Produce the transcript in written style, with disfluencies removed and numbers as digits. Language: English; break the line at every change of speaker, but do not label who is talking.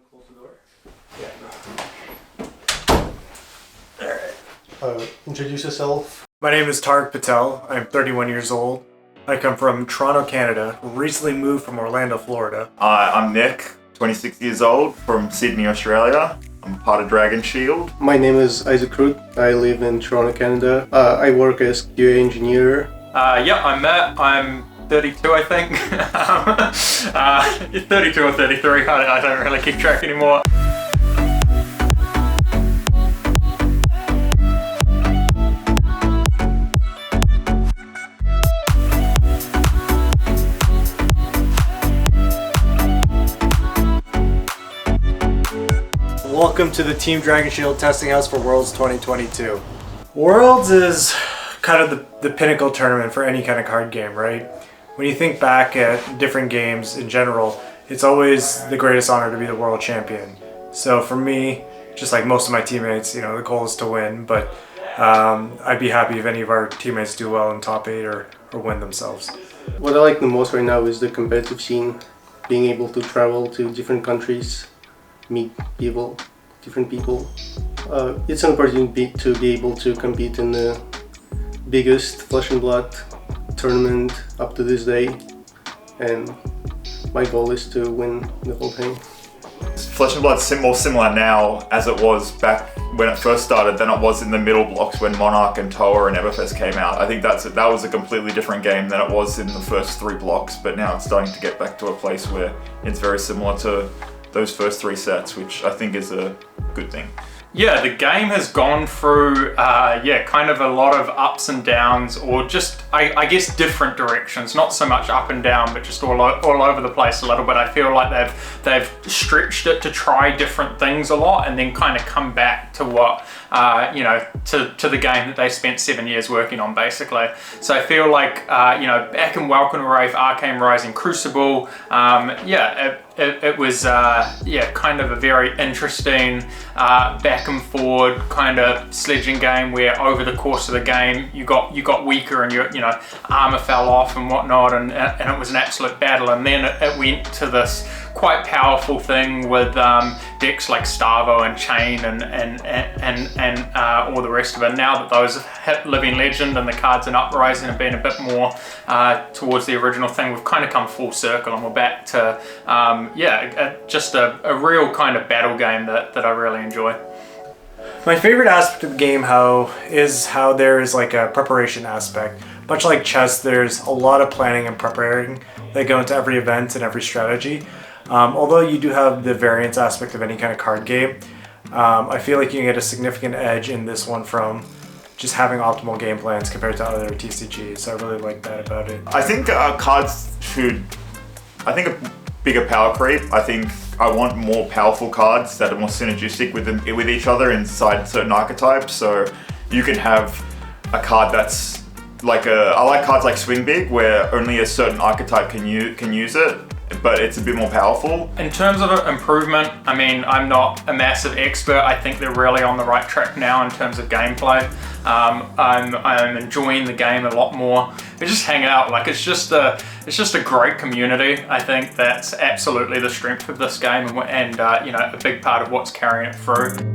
Close the door.
Introduce yourself.
My name is Tarek Patel. I'm 31 years old. I come from Toronto, Canada. Recently moved from Orlando, Florida.
I'm Nick, 26 years old, from Sydney, Australia. I'm part of Dragon Shield.
My name is Isaac Root. I live in Toronto, Canada. I work as QA engineer.
I'm Matt. I'm 32, I think. 32 or 33. I don't really keep track anymore.
Welcome to the Team Dragon Shield testing house for Worlds 2022. Worlds is kind of the pinnacle tournament for any kind of card game, right? When you think back at different games in general, it's always the greatest honor to be the world champion. So for me, just like most of my teammates, the goal is to win, but I'd be happy if any of our teammates do well in top 8 or win themselves.
What I like the most right now is the competitive scene, being able to travel to different countries, meet people, different people. It's an opportunity to be able to compete in the biggest Flesh and Blood tournament up to this day, and my goal is to win the whole thing.
Flesh and Blood's more similar now as it was back when it first started than it was in the middle blocks when Monarch and Toa and Everfest came out. I think that was a completely different game than it was in the first 3 blocks, but now it's starting to get back to a place where it's very similar to those first 3 sets, which I think is a good thing.
Yeah, the game has gone through, kind of a lot of ups and downs, or just, I guess, different directions. Not so much up and down, but just all over the place a little bit. I feel like they've stretched it to try different things a lot, and then kind of come back to what, to the game that they spent 7 years working on, basically. So I feel like, back in Welcome to Wraith, Arcane Rising, Crucible, it was kind of a very interesting back and forward kind of sledging game where over the course of the game you got weaker and your armor fell off and whatnot, and it was an absolute battle, and then it went to this quite powerful thing with decks like Starvo and Chain and all the rest of it. Now that those have hit Living Legend and the cards in Uprising have been a bit more towards the original thing, we've kind of come full circle and we're back to just a real kind of battle game that I really enjoy.
My favorite aspect of the game is how there is like a preparation aspect. Much like chess, there's a lot of planning and preparing that go into every event and every strategy. Although you do have the variance aspect of any kind of card game, I feel like you can get a significant edge in this one from just having optimal game plans compared to other TCGs. So I really like that about it.
I think cards a bigger power creep. I think I want more powerful cards that are more synergistic with each other inside certain archetypes. So you can have a card that's like I like cards like Swing Big, where only a certain archetype can use it, but it's a bit more powerful.
In terms of improvement, I mean, I'm not a massive expert. I think they're really on the right track now in terms of gameplay. I'm enjoying the game a lot more. We just hang out, like it's just a great community. I think that's absolutely the strength of this game, and a big part of what's carrying it through.